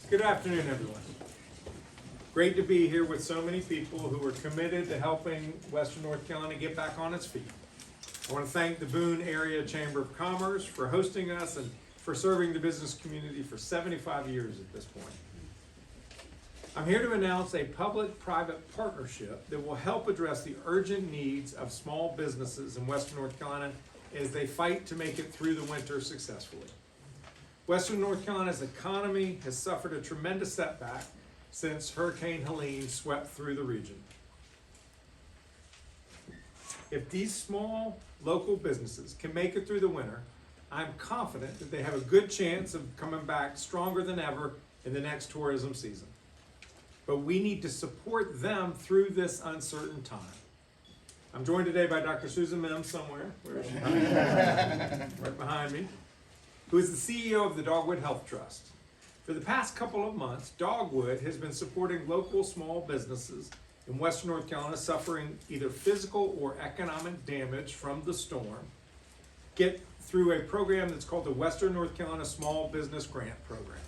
Good afternoon, everyone. Great to be here with so many people who are committed to helping Western North Carolina get back on its feet. I want to thank the Boone Area Chamber of Commerce for hosting us and for serving the business community for 75 years at this point. I'm here to announce a public-private partnership that will help address the urgent needs of small businesses in Western North Carolina as they fight to make it through the winter successfully. Western North Carolina's economy has suffered a tremendous setback since Hurricane Helene swept through the region. If these small local businesses can make it through the winter, I'm confident that they have a good chance of coming back stronger than ever in the next tourism season. But we need to support them through this uncertain time. I'm joined today by Dr. Susan Mims somewhere, where is she? Right behind me, who is the CEO of the Dogwood Health Trust. For the past couple of months, Dogwood has been supporting local small businesses in Western North Carolina suffering either physical or economic damage from the storm, get through a program that's called the Western North Carolina Small Business Grant Program.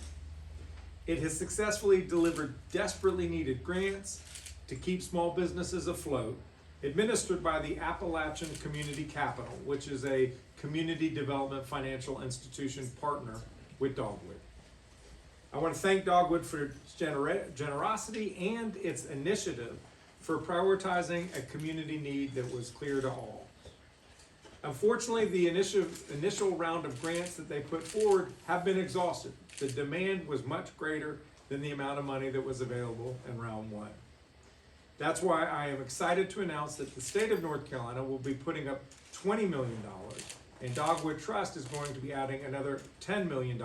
It has successfully delivered desperately needed grants to keep small businesses afloat, administered by the Appalachian Community Capital, which is a community development financial institution partner with Dogwood. I want to thank Dogwood for its generosity and its initiative for prioritizing a community need that was clear to all. Unfortunately, the initial round of grants that they put forward have been exhausted. The demand was much greater than the amount of money that was available in round one. That's why I am excited to announce that the state of North Carolina will be putting up $20 million, and Dogwood Trust is going to be adding another $10 million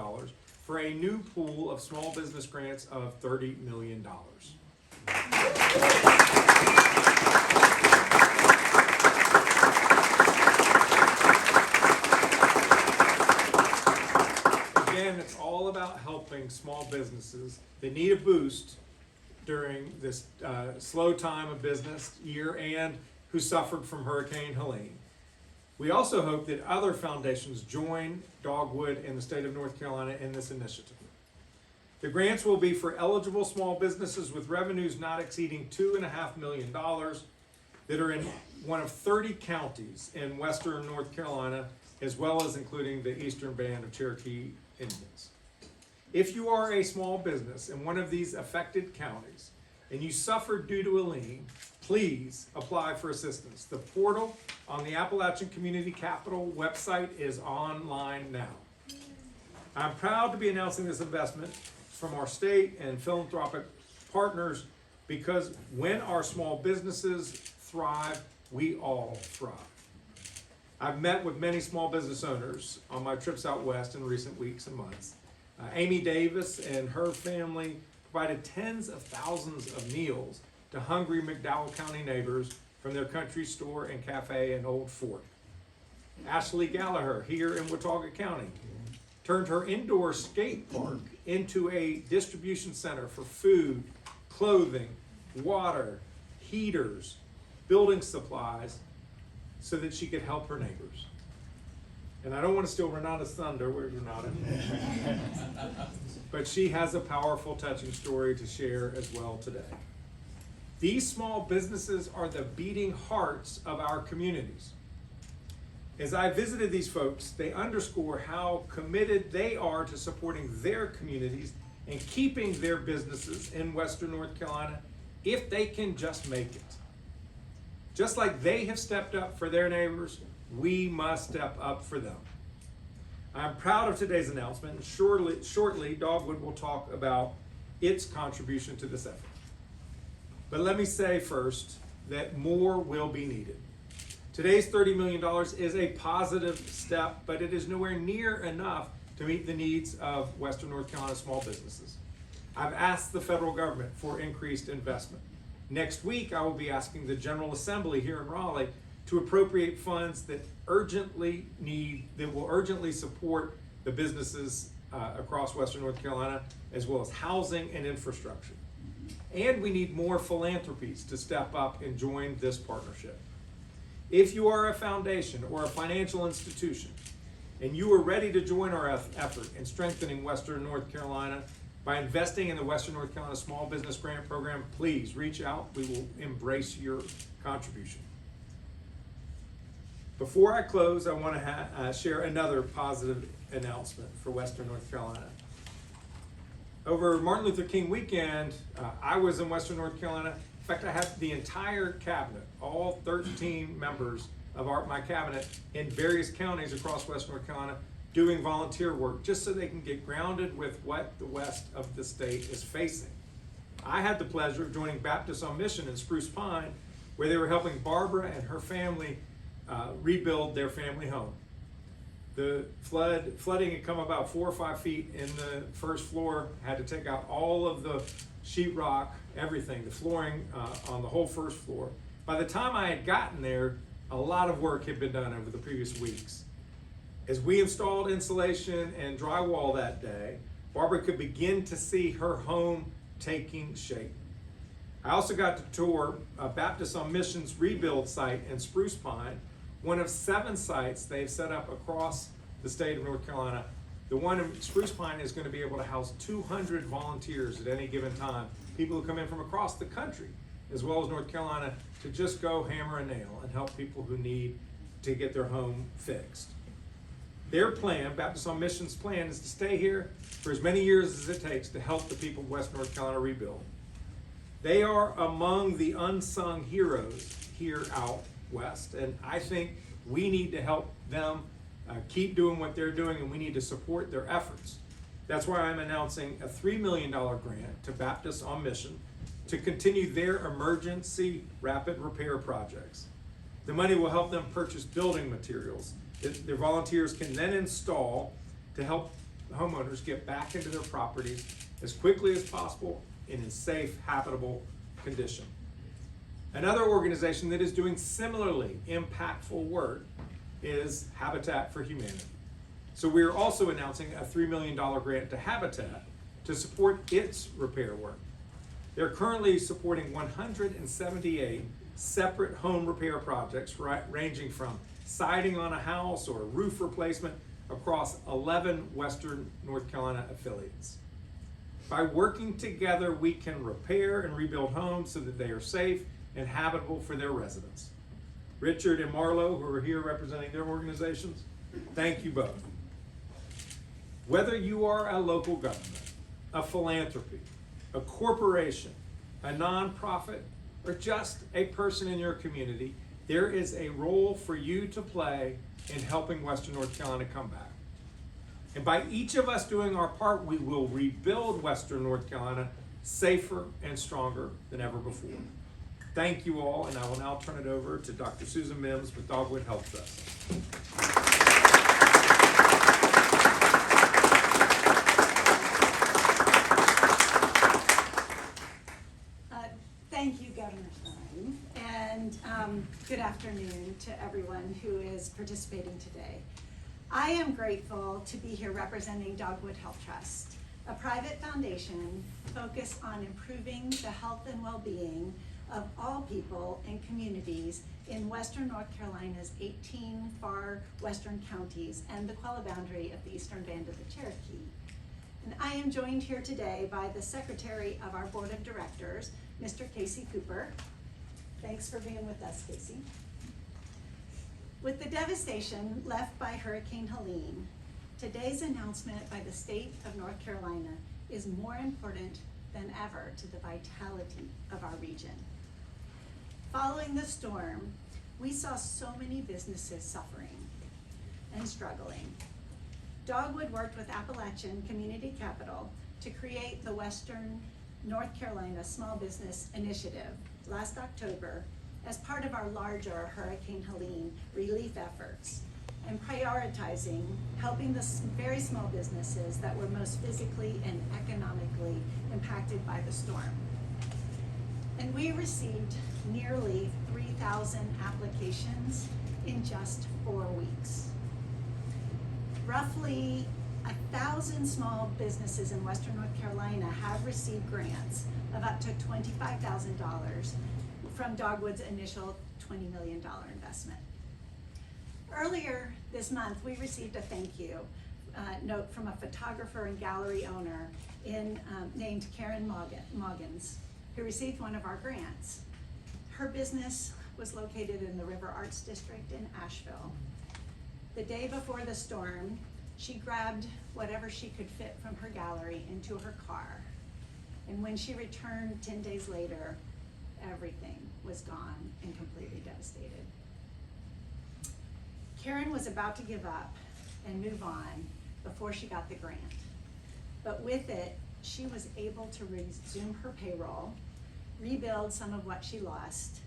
for a new pool of small business grants of $30 million. Again, it's all about helping small businesses that need a boost during this slow time of business year and who suffered from Hurricane Helene. We also hope that other foundations join Dogwood in the state of North Carolina in this initiative. The grants will be for eligible small businesses with revenues not exceeding $2.5 million that are in one of 30 counties in Western North Carolina, as well as including the Eastern Band of Cherokee Indians. If you are a small business in one of these affected counties and you suffered due to a lien, please apply for assistance. The portal on the Appalachian Community Capital website is online now. I'm proud to be announcing this investment from our state and philanthropic partners because when our small businesses thrive, we all thrive. I've met with many small business owners on my trips out west in recent weeks and months. Amy Davis and her family provided tens of thousands of meals to hungry McDowell County neighbors from their country store and cafe in Old Fort. Ashley Gallagher here in Watauga County turned her indoor skate park into a distribution center for food, clothing, water, heaters, building supplies, so that she could help her neighbors. And I don't want to steal Renata's thunder, where's Renata? But she has a powerful, touching story to share as well today. These small businesses are the beating hearts of our communities. As I visited these folks, they underscore how committed they are to supporting their communities and keeping their businesses in Western North Carolina if they can just make it. Just like they have stepped up for their neighbors, we must step up for them. I'm proud of today's announcement. Shortly, Dogwood will talk about its contribution to this effort. But let me say first that more will be needed. Today's $30 million is a positive step, but it is nowhere near enough to meet the needs of Western North Carolina small businesses. I've asked the federal government for increased investment. Next week, I will be asking the General Assembly here in Raleigh to appropriate funds that will urgently support the businesses across Western North Carolina, as well as housing and infrastructure. And we need more philanthropies to step up and join this partnership. If you are a foundation or a financial institution and you are ready to join our effort in strengthening Western North Carolina, By investing in the Western North Carolina Small Business Grant Program, please reach out. We will embrace your contribution. Before I close, I want to share another positive announcement for Western North Carolina. Over Martin Luther King weekend, I was in Western North Carolina. In fact, I had the entire cabinet, all 13 members of my cabinet in various counties across Western North Carolina, doing volunteer work just so they can get grounded with what the west of the state is facing. I had the pleasure of joining Baptist on Mission in Spruce Pine, where they were helping Barbara and her family rebuild their family home. The flooding had come about 4 or 5 feet in the first floor, had to take out all of the sheetrock, everything, the flooring on the whole first floor. By the time I had gotten there, a lot of work had been done over the previous weeks. As we installed insulation and drywall that day, Barbara could begin to see her home taking shape. I also got to tour Baptist on Mission's rebuild site in Spruce Pine, one of 7 sites they've set up across the state of North Carolina. The one in Spruce Pine is going to be able to house 200 volunteers at any given time, people who come in from across the country, as well as North Carolina, to just go hammer a nail and help people who need to get their home fixed. Their plan, Baptist on Mission's plan, is to stay here for as many years as it takes to help the people of West North Carolina rebuild. They are among the unsung heroes here out west, and I think we need to help them keep doing what they're doing, and we need to support their efforts. That's why I'm announcing a $3 million grant to Baptist on Mission to continue their emergency rapid repair projects. The money will help them purchase building materials that their volunteers can then install to help homeowners get back into their properties as quickly as possible in a safe, habitable condition. Another organization that is doing similarly impactful work is Habitat for Humanity. So we're also announcing a $3 million grant to Habitat to support its repair work. They're currently supporting 178 separate home repair projects, ranging from siding on a house or roof replacement across 11 Western North Carolina affiliates. By working together, we can repair and rebuild homes so that they are safe and habitable for their residents. Richard and Marlo, who are here representing their organizations, thank you both. Whether you are a local government, a philanthropy, a corporation, a nonprofit, or just a person in your community, there is a role for you to play in helping Western North Carolina come back. And by each of us doing our part, we will rebuild Western North Carolina safer and stronger than ever before. Thank you all, and I will now turn it over to Dr. Susan Mims with Dogwood Health Trust. Thank you, Governor Stein, and good afternoon to everyone who is participating today. I am grateful to be here representing Dogwood Health Trust, a private foundation focused on improving the health and well-being of all people and communities in Western North Carolina's 18 far western counties and the Quella boundary of the eastern band of the Cherokee. And I am joined here today by the Secretary of our Board of Directors, Mr. Casey Cooper. Thanks for being with us, Casey. With the devastation left by Hurricane Helene, today's announcement by the state of North Carolina is more important than ever to the vitality of our region. Following the storm, we saw so many businesses suffering and struggling. Dogwood worked with Appalachian Community Capital to create the Western North Carolina Small Business Initiative last October as part of our larger Hurricane Helene relief efforts and prioritizing helping the very small businesses that were most physically and economically impacted by the storm. And we received nearly 3,000 applications in just 4 weeks. Roughly 1,000 small businesses in Western North Carolina have received grants of up to $25,000 from Dogwood's initial $20 million investment. Earlier this month, we received a thank you note from a photographer and gallery owner named Karen Moggins, who received one of our grants. Her business was located in the River Arts District in Asheville. The day before the storm, she grabbed whatever she could fit from her gallery into her car. And when she returned 10 days later, everything was gone and completely devastated. Karen was about to give up and move on before she got the grant. But with it, she was able to resume her payroll, rebuild some of what she lost,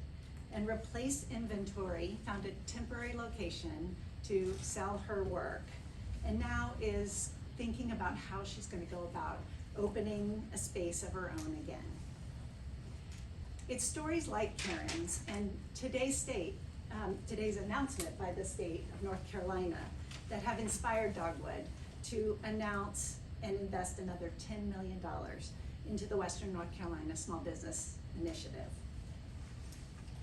and replace inventory, found a temporary location to sell her work, and now is thinking about how she's going to go about opening a space of her own again. It's stories like Karen's and today's announcement by the state of North Carolina that have inspired Dogwood to announce and invest another $10 million into the Western North Carolina Small Business Initiative.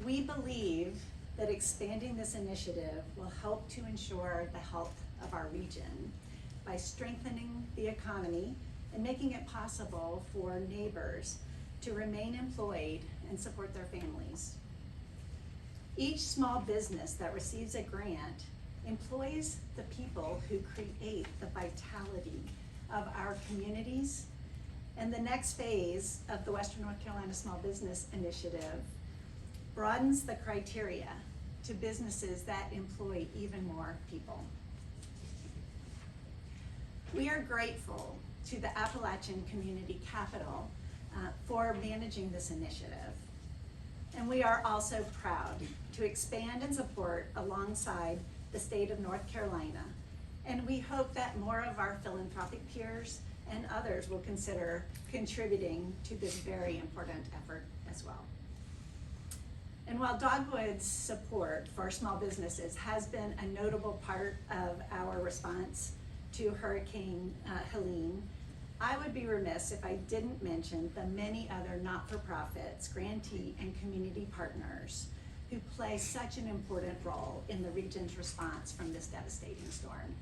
We believe that expanding this initiative will help to ensure the health of our region by strengthening the economy and making it possible for neighbors to remain employed and support their families. Each small business that receives a grant employs the people who create the vitality of our communities, and the next phase of the Western North Carolina Small Business Initiative broadens the criteria to businesses that employ even more people. We are grateful to the Appalachian Community Capital for managing this initiative. And we are also proud to expand and support alongside the state of North Carolina. And we hope that more of our philanthropic peers and others will consider contributing to this very important effort as well. And while Dogwood's support for small businesses has been a notable part of our response to Hurricane Helene, I would be remiss if I didn't mention the many other not-for-profits, grantee, and community partners who play such an important role in the region's response from this devastating storm.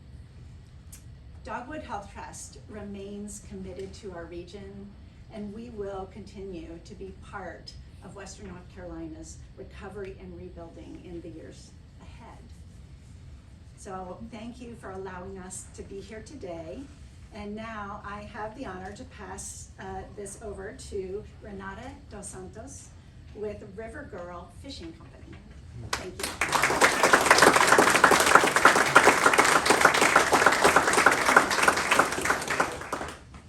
Dogwood Health Trust remains committed to our region, and we will continue to be part of Western North Carolina's recovery and rebuilding in the years ahead. So thank you for allowing us to be here today. And now I have the honor to pass this over to Renata Dos Santos with River Girl Fishing Company. Thank you.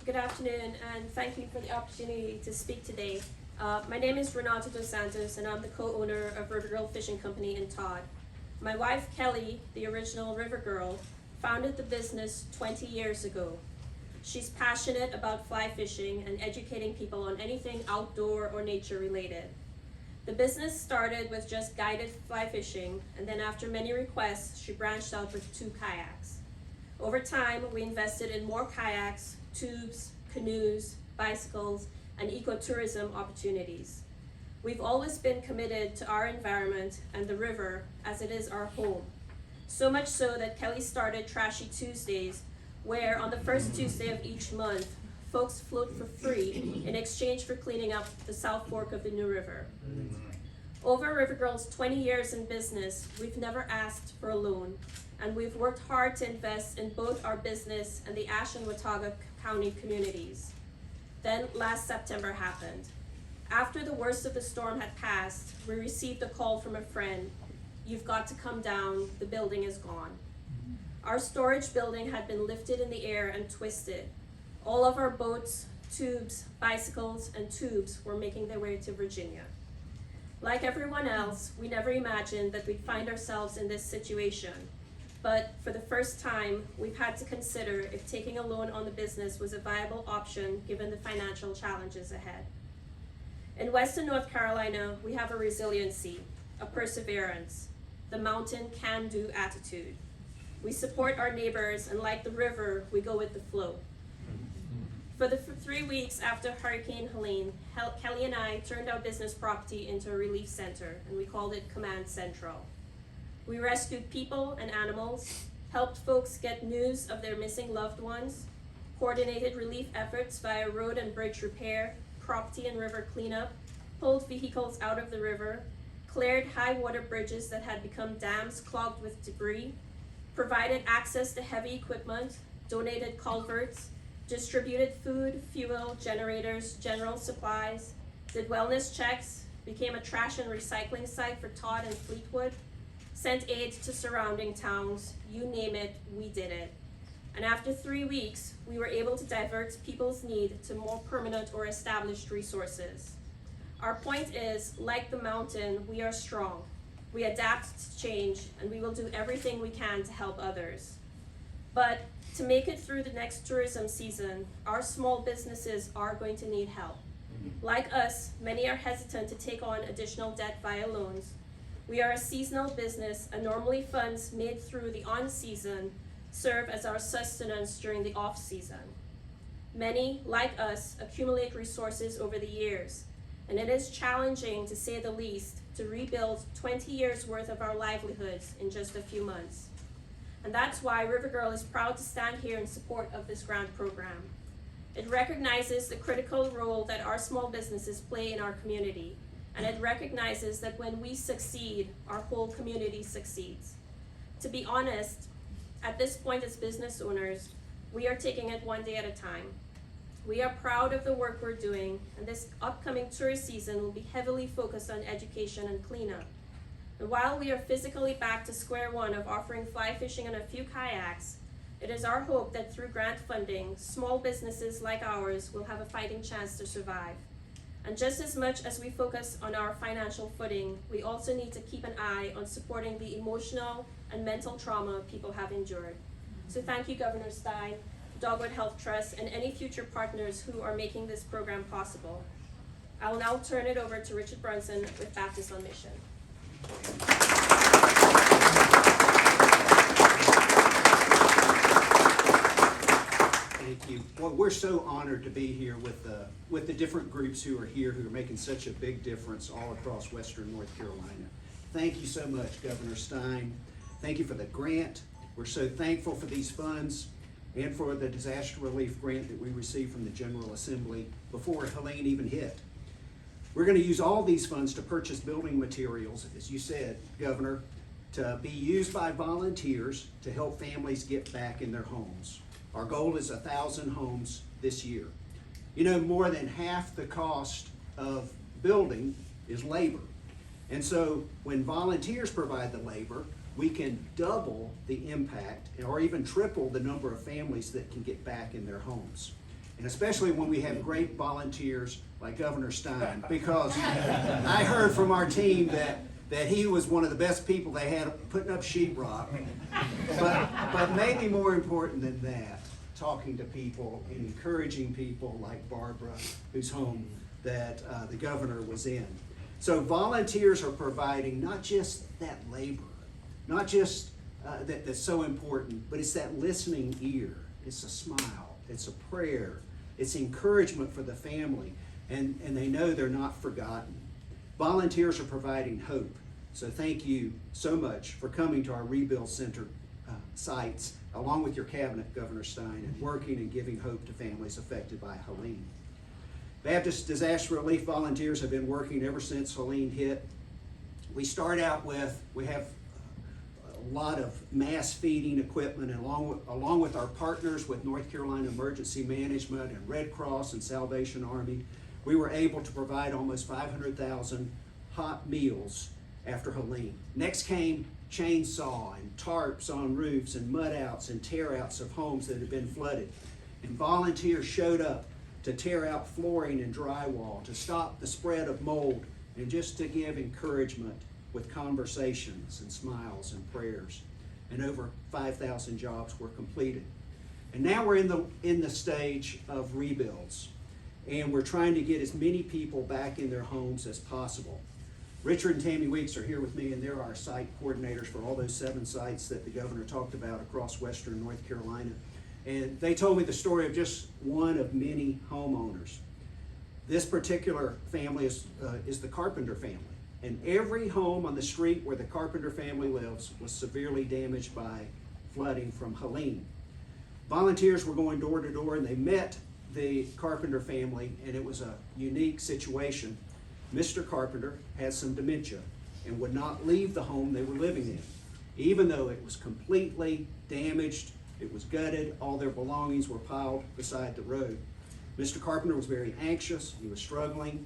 Good afternoon, and thank you for the opportunity to speak today. My name is Renata Dos Santos, and I'm the co-owner of River Girl Fishing Company in Todd. My wife, Kelly, the original River Girl, founded the business 20 years ago. She's passionate about fly fishing and educating people on anything outdoor or nature related. The business started with just guided fly fishing, and then after many requests, she branched out with 2 kayaks. Over time, we invested in more kayaks, tubes, canoes, bicycles, and ecotourism opportunities. We've always been committed to our environment and the river as it is our home. So much so that Kelly started Trashy Tuesdays, where on the first Tuesday of each month, folks float for free in exchange for cleaning up the South Fork of the New River. Over River Girl's 20 years in business, we've never asked for a loan, and we've worked hard to invest in both our business and the Ashe and Watauga County communities. Then last September happened. After the worst of the storm had passed, we received a call from a friend. "You've got to come down, the building is gone." Our storage building had been lifted in the air and twisted. All of our boats, tubes, bicycles, and tubes were making their way to Virginia. Like everyone else, we never imagined that we'd find ourselves in this situation. But for the first time, we've had to consider if taking a loan on the business was a viable option given the financial challenges ahead. In Western North Carolina, we have a resiliency, a perseverance, the mountain can-do attitude. We support our neighbors, and like the river, we go with the flow. For the 3 weeks after Hurricane Helene, Kelly and I turned our business property into a relief center, and we called it Command Central. We rescued people and animals, helped folks get news of their missing loved ones, coordinated relief efforts via road and bridge repair, property and river cleanup, pulled vehicles out of the river, cleared high water bridges that had become dams clogged with debris, provided access to heavy equipment, donated culverts, distributed food, fuel, generators, general supplies, did wellness checks, became a trash and recycling site for Todd and Fleetwood, sent aid to surrounding towns, you name it, we did it. And after 3 weeks, we were able to divert people's need to more permanent or established resources. Our point is, like the mountain, we are strong. We adapt to change, and we will do everything we can to help others. But to make it through the next tourism season, our small businesses are going to need help. Like us, many are hesitant to take on additional debt via loans. We are a seasonal business, and normally funds made through the on-season serve as our sustenance during the off-season. Many, like us, accumulate resources over the years, and it is challenging, to say the least, to rebuild 20 years worth of our livelihoods in just a few months. And that's why River Girl is proud to stand here in support of this grant program. It recognizes the critical role that our small businesses play in our community, and it recognizes that when we succeed, our whole community succeeds. To be honest, at this point as business owners, we are taking it one day at a time. We are proud of the work we're doing, and this upcoming tourist season will be heavily focused on education and cleanup. And while we are physically back to square one of offering fly fishing and a few kayaks, it is our hope that through grant funding, small businesses like ours will have a fighting chance to survive. And just as much as we focus on our financial footing, we also need to keep an eye on supporting the emotional and mental trauma people have endured. So thank you, Governor Stein, Dogwood Health Trust, and any future partners who are making this program possible. I will now turn it over to Richard Brunson with Baptist on Mission. Thank you. Well, we're so honored to be here with the different groups who are here, who are making such a big difference all across Western North Carolina. Thank you so much, Governor Stein. Thank you for the grant. We're so thankful for these funds and for the disaster relief grant that we received from the General Assembly before Helene even hit. We're going to use all these funds to purchase building materials, as you said, Governor, to be used by volunteers to help families get back in their homes. Our goal is 1,000 homes this year. You know, more than half the cost of building is labor. And so when volunteers provide the labor, we can double the impact or even triple the number of families that can get back in their homes. And especially when we have great volunteers like Governor Stein, because I heard from our team that he was one of the best people they had putting up sheetrock. But maybe more important than that, talking to people and encouraging people like Barbara, whose home that the governor was in. So volunteers are providing not just that labor, not just that's so important, but it's that listening ear. It's a smile, it's a prayer, it's encouragement for the family, and they know they're not forgotten. Volunteers are providing hope. So thank you so much for coming to our Rebuild Center sites, along with your cabinet, Governor Stein, and working and giving hope to families affected by Helene. Baptist Disaster Relief volunteers have been working ever since Helene hit. We start out with, we have a lot of mass feeding equipment, and along with our partners with North Carolina Emergency Management and Red Cross and Salvation Army, we were able to provide almost 500,000 hot meals after Helene. Next came chainsaw and tarps on roofs and mud outs and tear outs of homes that had been flooded. And volunteers showed up to tear out flooring and drywall, to stop the spread of mold, and just to give encouragement with conversations and smiles and prayers. And over 5,000 jobs were completed. And now we're in the stage of rebuilds, and we're trying to get as many people back in their homes as possible. Richard and Tammy Weeks are here with me, and they're our site coordinators for all those 7 sites that the governor talked about across Western North Carolina. And they told me the story of just one of many homeowners. This particular family is the Carpenter family. And every home on the street where the Carpenter family lives was severely damaged by flooding from Helene. Volunteers were going door to door, and they met the Carpenter family, and it was a unique situation. Mr. Carpenter had some dementia and would not leave the home they were living in. Even though it was completely damaged, it was gutted, all their belongings were piled beside the road. Mr. Carpenter was very anxious, he was struggling.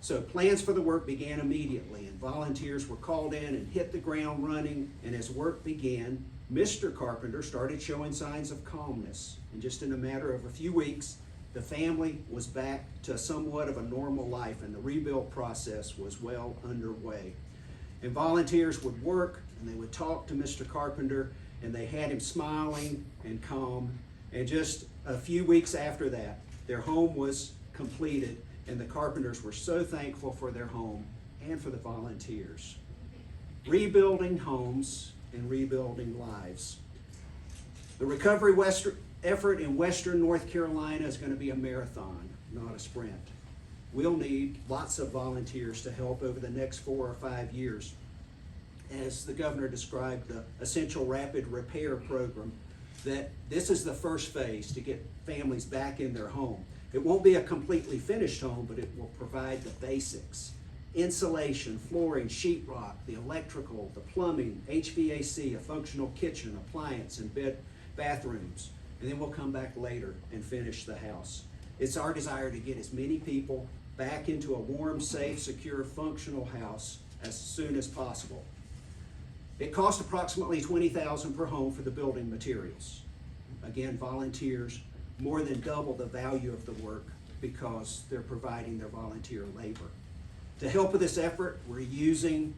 So plans for the work began immediately, and volunteers were called in and hit the ground running, and as work began, Mr. Carpenter started showing signs of calmness. And just in a matter of a few weeks, the family was back to somewhat of a normal life, and the rebuild process was well underway. And volunteers would work, and they would talk to Mr. Carpenter, and they had him smiling and calm. And just a few weeks after that, their home was completed, and the Carpenters were so thankful for their home and for the volunteers. Rebuilding homes and rebuilding lives. The recovery effort in Western North Carolina is going to be a marathon, not a sprint. We'll need lots of volunteers to help over the next 4 or 5 years. As the governor described the Essential Rapid Repair Program, that this is the first phase to get families back in their home. It won't be a completely finished home, but it will provide the basics. Insulation, flooring, sheetrock, the electrical, the plumbing, HVAC, a functional kitchen, appliance, and bathrooms. And then we'll come back later and finish the house. It's our desire to get as many people back into a warm, safe, secure, functional house as soon as possible. It costs approximately $20,000 per home for the building materials. Again, volunteers more than double the value of the work because they're providing their volunteer labor. To help with this effort, we're using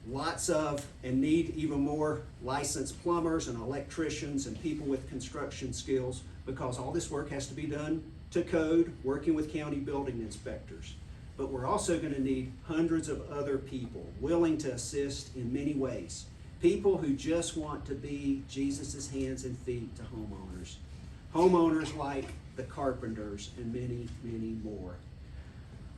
lots of and need even more licensed plumbers and electricians and people with construction skills because all this work has to be done to code, working with county building inspectors. But we're also going to need hundreds of other people willing to assist in many ways. People who just want to be Jesus' hands and feet to homeowners. Homeowners like the Carpenters and many, many more.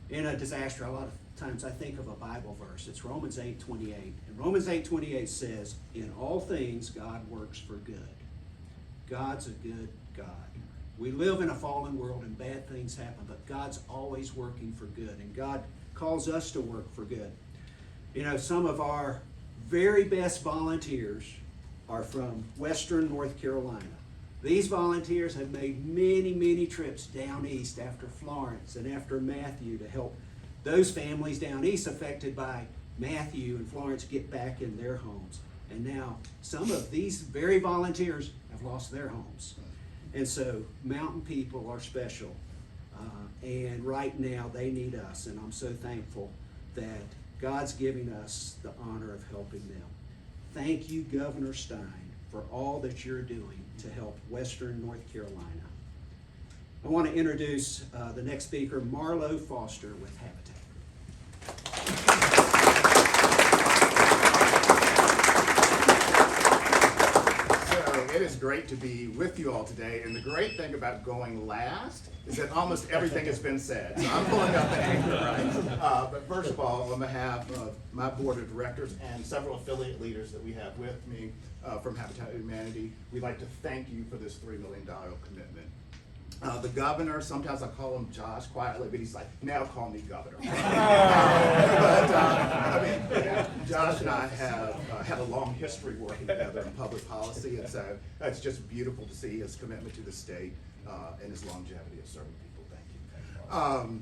In a disaster, a lot of times I think of a Bible verse. It's Romans 8:28. And Romans 8:28 says, in all things God works for good. God's a good God. We live in a fallen world and bad things happen, but God's always working for good, and God calls us to work for good. You know, some of our very best volunteers are from Western North Carolina. These volunteers have made many, many trips down east after Florence and after Matthew to help those families down east affected by Matthew and Florence get back in their homes. And now some of these very volunteers have lost their homes. And so mountain people are special. And right now they need us. And I'm so thankful that God's giving us the honor of helping them. Thank you, Governor Stein, for all that you're doing to help Western North Carolina. I want to introduce the next speaker, Marlo Foster with Habitat. It is great to be with you all today, and the great thing about going last is that almost everything has been said, so I'm pulling up an anchor, right? But first of all, on behalf of my board of directors and several affiliate leaders that we have with me from Habitat for Humanity, we'd like to thank you for this $3 million commitment. The governor, sometimes I call him Josh quietly, but he's like, now call me governor. Josh and I have had a long history working together in public policy, and so it's just beautiful to see his commitment to the state and his longevity of serving people. Thank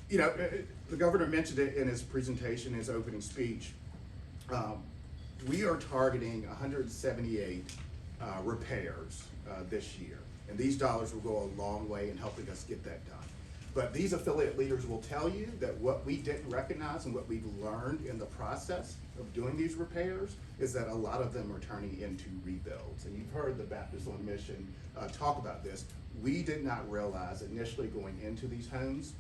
you. The governor mentioned it in his presentation, his opening speech. We are targeting 178 repairs this year. And these dollars will go a long way in helping us get that done. But these affiliate leaders will tell you that what we didn't recognize and what we've learned in the process of doing these repairs is that a lot of them are turning into rebuilds. And you've heard the Baptist on Mission talk about this. We did not realize initially going into these homes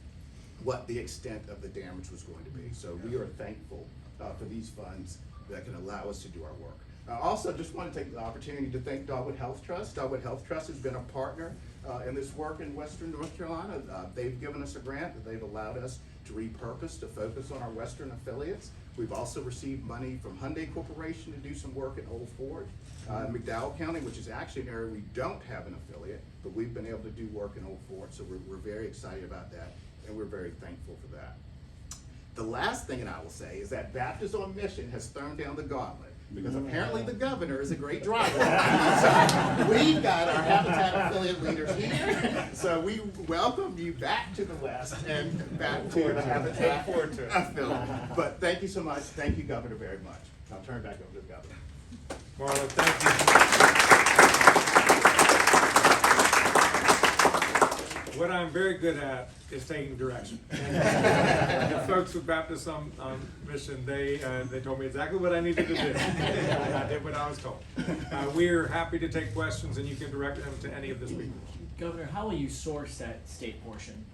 what the extent of the damage was going to be. So we are thankful for these funds that can allow us to do our work. I also just want to take the opportunity to thank Dogwood Health Trust. Dogwood Health Trust has been a partner in this work in Western North Carolina. They've given us a grant that they've allowed us to repurpose to focus on our Western affiliates. We've also received money from Hyundai Corporation to do some work in Old Fort, McDowell County, which is actually an area we don't have an affiliate, but we've been able to do work in Old Fort, so we're very excited about that, and we're very thankful for that. The last thing that I will say is that Baptist on Mission has thrown down the gauntlet, because apparently the governor is a great driver. So we've got our Habitat affiliate leaders here, so we welcome you back to the West and back to the Habitat affiliate. But thank you so much. Thank you, Governor, very much. I'll turn it back over to the governor. Marla, thank you. What I'm very good at is taking direction. The folks with Baptist on Mission, they told me exactly what I needed to do. I did what I was told. We're happy to take questions, and you can direct them to any of the speakers. Governor, how will you source that state portion?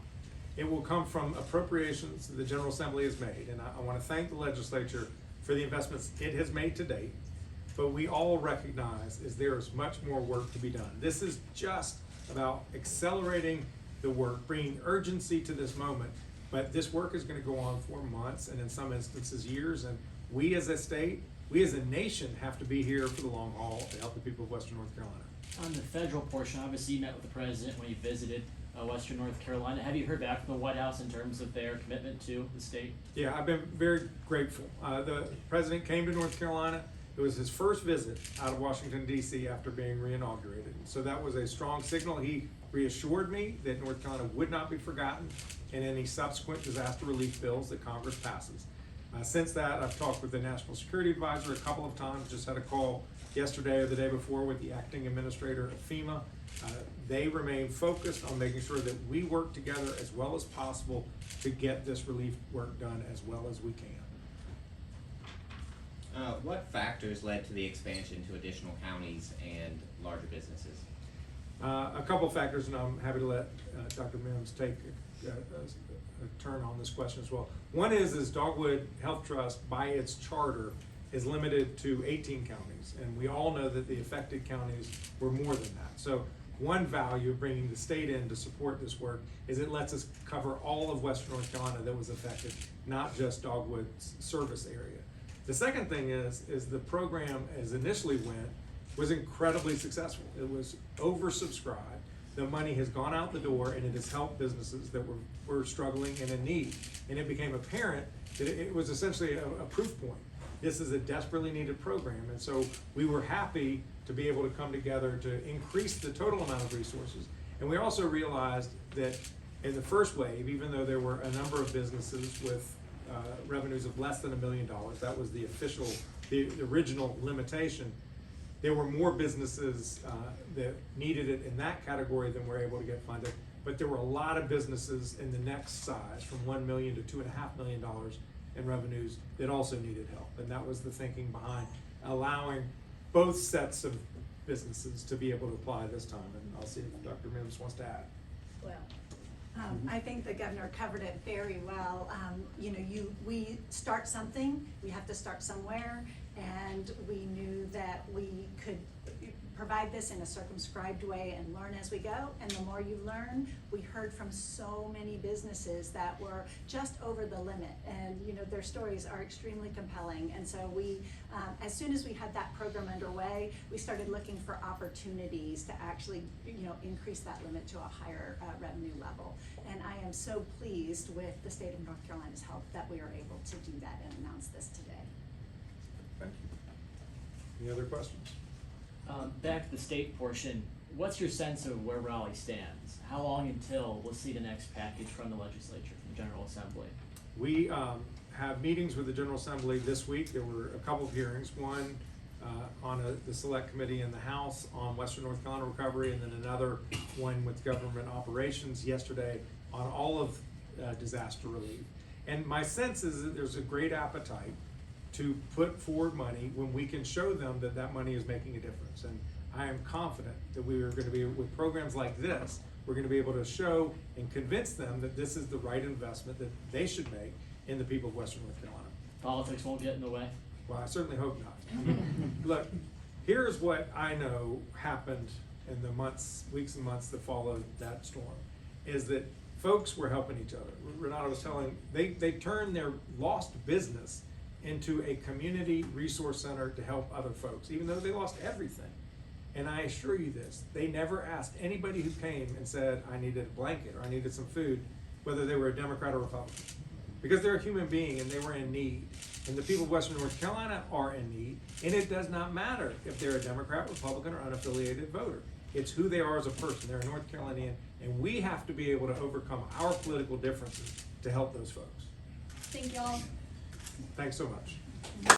It will come from appropriations the General Assembly has made, and I want to thank the legislature for the investments it has made to date. But we all recognize is there is much more work to be done. This is just about accelerating the work, bringing urgency to this moment. But this work is going to go on for months, and in some instances years. And we as a state, we as a nation have to be here for the long haul to help the people of Western North Carolina. On the federal portion, obviously you met with the president when you visited Western North Carolina. Have you heard back from the White House in terms of their commitment to the state? Yeah, I've been very grateful. The president came to North Carolina. It was his first visit out of Washington, D.C. after being re-inaugurated. So that was a strong signal. He reassured me that North Carolina would not be forgotten in any subsequent disaster relief bills that Congress passes. Since that, I've talked with the National Security Advisor a couple of times, just had a call yesterday or the day before with the acting administrator of FEMA. They remain focused on making sure that we work together as well as possible to get this relief work done as well as we can. What factors led to the expansion to additional counties and larger businesses? A couple of factors, and I'm happy to let Dr. Mims take a turn on this question as well. One is Dogwood Health Trust, by its charter, is limited to 18 counties, and we all know that the affected counties were more than that. So one value of bringing the state in to support this work is it lets us cover all of Western North Carolina that was affected, not just Dogwood's service area. The second thing is the program, as initially went, was incredibly successful. It was oversubscribed. The money has gone out the door, and it has helped businesses that were struggling and in need. And it became apparent that it was essentially a proof point. This is a desperately needed program, and so we were happy to be able to come together to increase the total amount of resources. And we also realized that in the first wave, even though there were a number of businesses with revenues of less than $1 million, that was the original limitation, there were more businesses that needed it in that category than were able to get funded. But there were a lot of businesses in the next size, from $1 million to $2.5 million in revenues, that also needed help. And that was the thinking behind allowing both sets of businesses to be able to apply this time. And I'll see if Dr. Mims wants to add. Well, I think the governor covered it very well. We start something, we have to start somewhere, and we knew that we could provide this in a circumscribed way and learn as we go. And the more you learn, we heard from so many businesses that were just over the limit, and their stories are extremely compelling. And so we, as soon as we had that program underway, we started looking for opportunities to actually increase that limit to a higher revenue level. And I am so pleased with the state of North Carolina's help that we are able to do that and announce this today. Thank you. Any other questions? Back to the state portion, what's your sense of where Raleigh stands? How long until we'll see the next package from the legislature, from the General Assembly? We have meetings with the General Assembly this week. There were a couple of hearings, one on the select committee in the House on Western North Carolina recovery, and then another one with government operations yesterday on all of disaster relief. And my sense is that there's a great appetite to put forward money when we can show them that that money is making a difference. And I am confident that we are going to be, with programs like this, we're going to be able to show and convince them that this is the right investment that they should make in the people of Western North Carolina. Politics won't get in the way? Well, I certainly hope not. Look, here's what I know happened in the weeks and months that followed that storm, is that folks were helping each other. Renata was telling, they turned their lost business into a community resource center to help other folks, even though they lost everything. And I assure you this, they never asked anybody who came and said, I needed a blanket or I needed some food, whether they were a Democrat or Republican. Because they're a human being and they were in need. And the people of Western North Carolina are in need. And it does not matter if they're a Democrat, Republican, or unaffiliated voter. It's who they are as a person. They're a North Carolinian. And we have to be able to overcome our political differences to help those folks. Thank y'all. Thanks so much.